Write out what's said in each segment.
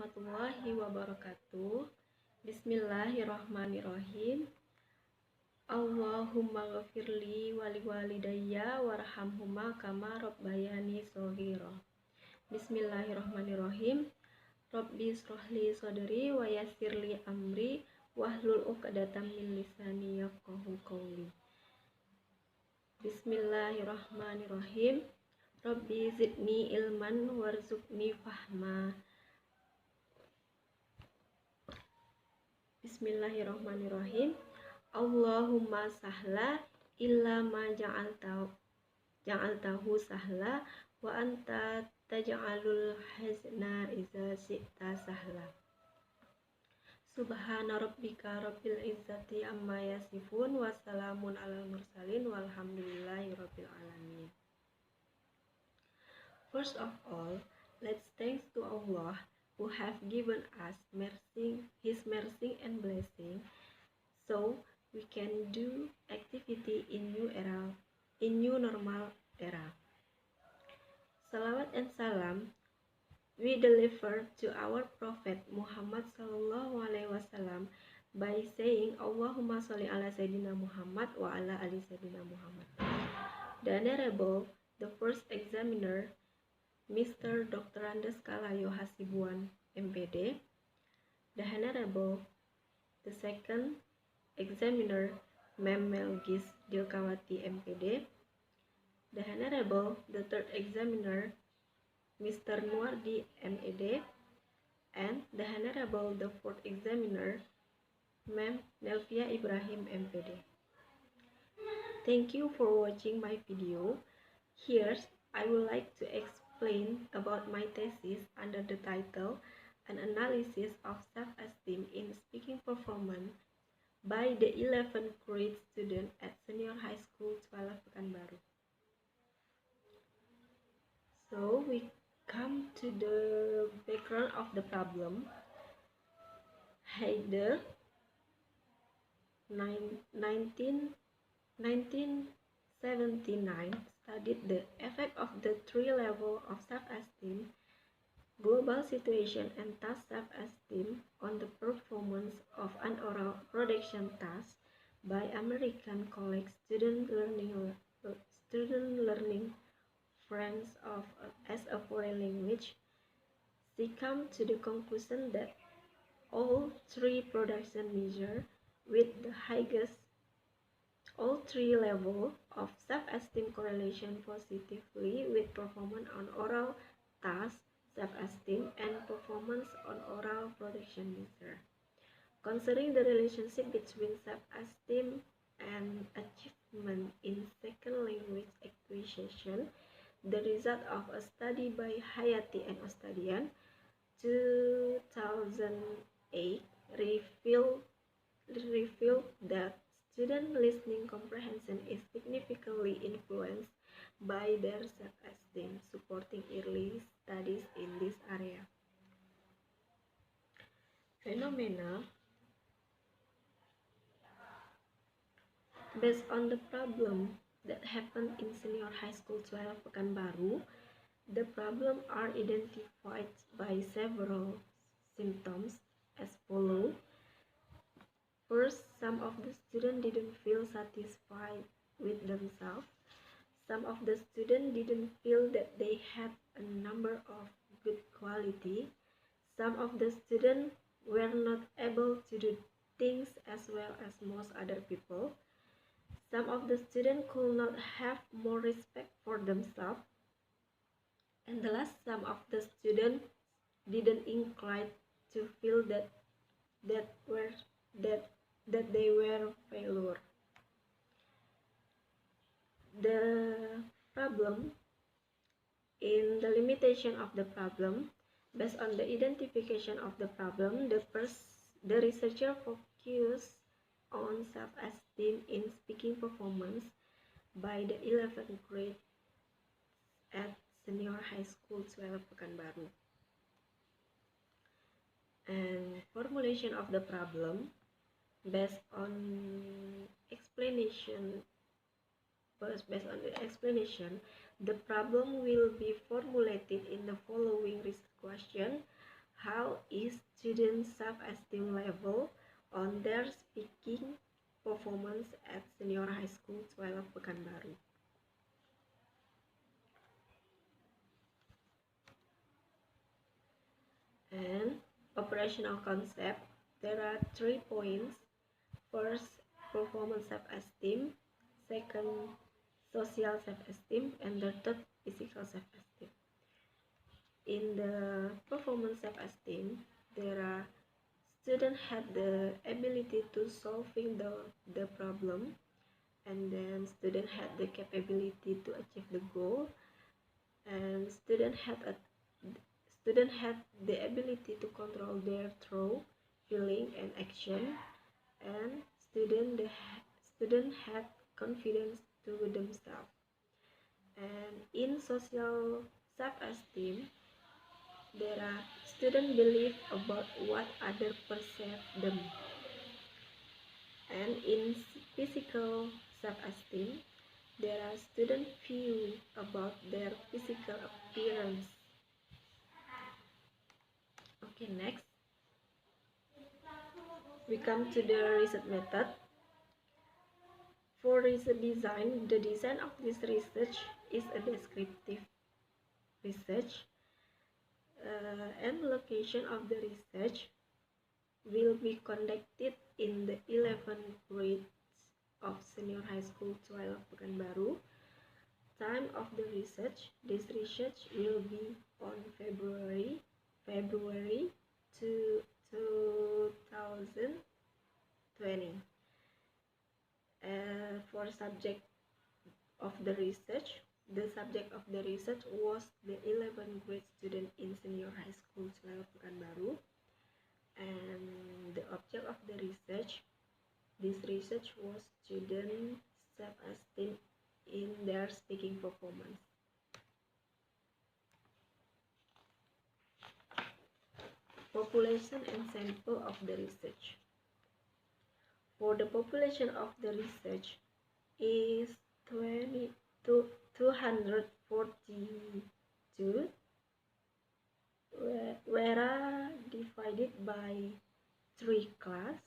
warahmatullahi wabarakatuh. Bismillahirrahmanirrahim. Allahumma ghafirli wali walidayya warhamhuma kama rabbayani shaghira. Bismillahirrahmanirrahim. Rabbi shrahli sadri wa yassirli amri wahlul 'uqdatam min lisani yafqahu qawli. Bismillahirrahmanirrahim. Rabbi zidni ilman warzuqni fahma. Bismillahirrahmanirrahim. Allahumma sahla illa ma ja'altahu sahla wa anta taj'alul hazna iza syi'ta sahla. Subhana rabbika rabbil izzati amma yasifun wa salamun alal mursalin walhamdulillahi rabbil alamin. First of all, let's thanks to Allah who have given us His mercy and blessing, so we can do activity in new normal era. Salawat and salam we deliver to our Prophet Muhammad sallallahu alaihi wasallam by saying Allahumma sholli ala Sayyidina Muhammad wa ala ali Sayyidina Muhammad. The Honorable, the first examiner, Mr. Dr. Andes Kalayo Hasibuan, MPD. The Honorable, the second examiner, Mem Melgis Dilkawati, MPD. The Honorable, the third examiner, Mr. Nuardi, MED. And the Honorable, the fourth examiner, Mem Nelvia Ibrahim, MPD. Thank you for watching my video. Here, I would like to explain about my thesis under the title An Analysis of Self-Esteem in Speaking Performance by the 11th grade student at Senior High School 12 Pekanbaru. So we come to the background of the problem. Heider 1979 studied the effect of the three levels of self-esteem, global situation and task self-esteem on the performance of an oral production task by American college student learning French as a foreign language. She came to the conclusion that all three production measures with the highest all three levels of self-esteem correlation positively with performance on oral task, self-esteem, and performance on oral production measure. Considering the relationship between self-esteem and achievement in second language acquisition, the result of a study by Hayati and Ostadian 2008 revealed that student listening comprehension is significantly influenced by their self-esteem, supporting early studies in this area. Phenomena based on the problem that happened in Senior High School 12 Pekanbaru, the problem are identified by several symptoms as follows. First, some of the students didn't feel satisfied with themselves. Some of the students didn't feel that they had a number of good quality. Some of the students were not able to do things as well as most other people. Some of the students could not have more respect for themselves. And the last, some of the students didn't incline to feel that they were failure. The problem in the limitation of the problem, based on the identification of the problem, the researcher focused on self-esteem in speaking performance by the 11th grade at Senior High School 12 Pekanbaru. And formulation of the problem based on the explanation, the problem will be formulated in the following question: how is students' self-esteem level on their speaking performance at Senior High School 12 Pekanbaru. And operational concept, there are 3 points. First, performance self-esteem. Second, social self-esteem. And the third, physical self-esteem. In the performance self-esteem, there are students have the ability to solving the problem, and then student had the capability to achieve the goal, and student had the ability to control their thought, feeling, and action, and student had confidence to themselves. And in social self-esteem, there are student belief about what others perceive them. And in physical self-esteem, there are student view about their physical appearance. Okay, next we come to the research method. For research design, the design of this research is a descriptive research, and location of the research will be conducted in the 11th grade of Senior High School 12 Pekanbaru. Time of the research, this research will be on February 2020. For subject of the research, the subject of the research was the 11th grade student in Senior High School 12 Pekanbaru. And the object of the research, this research was student self-esteem in their speaking performance. Population and sample of the research. For the population of the research is 242, were divided by 3 class,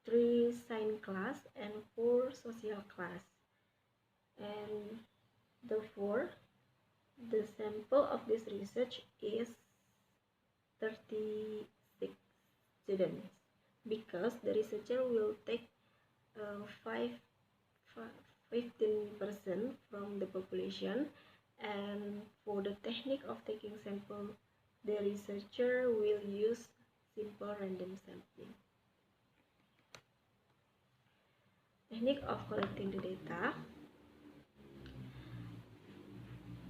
3 science class, and 4 social class. And therefore, the sample of this research is 36 students, because the researcher will take 15% from the population. And for the technique of taking sample, the researcher will use simple random sampling. Technique of collecting the data.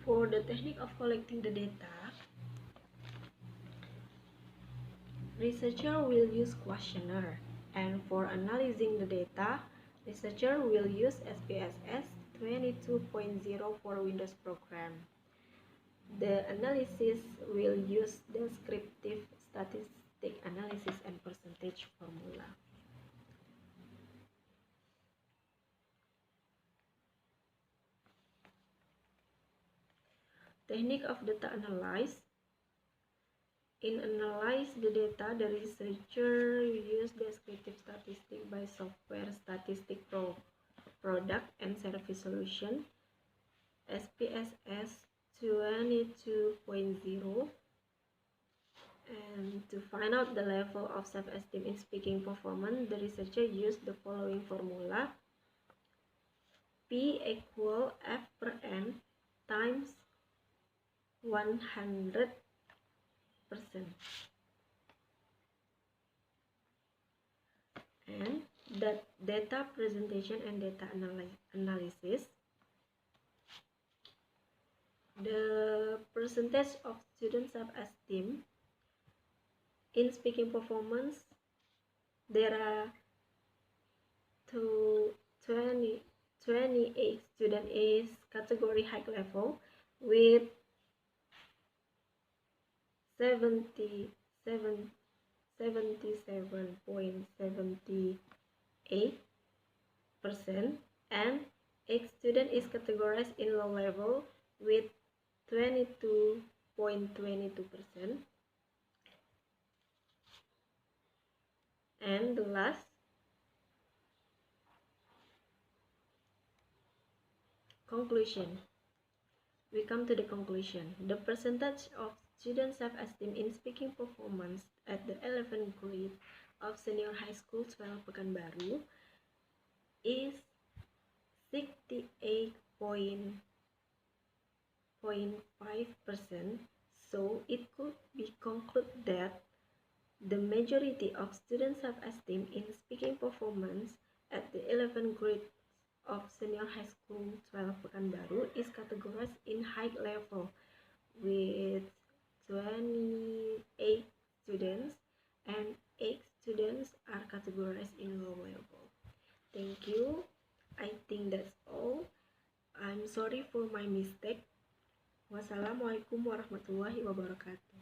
For the technique of collecting the data, researcher will use questionnaire, and for analyzing the data, researcher will use SPSS 22.0 for Windows program. The analysis will use descriptive statistic analysis and percentage formula. Technique of data analysis. In analyze the data, the researcher use descriptive statistics by software statistic product and service solution SPSS 22.0. And to find out the level of self-esteem in speaking performance, the researcher used the following formula: P equal F per N times 100%. And that data presentation and data analysis. The percentage of student self-esteem in speaking performance, there are 28 students is category high level with 77.78%, and 8 student is categorized in low level with 22.22%, And the last, conclusion. We come to the conclusion. The percentage of student self-esteem in speaking performance at the 11th grade of senior high school 12 Pekanbaru is 68.5%. So it could be concluded that the majority of student self-esteem in speaking performance at the 11th grade of senior high school 12 Pekanbaru is categorized in high level with 28 students and 8 students are categorized in low level. Thank you. I think that's all. I'm sorry for my mistake. Wassalamualaikum warahmatullahi wabarakatuh.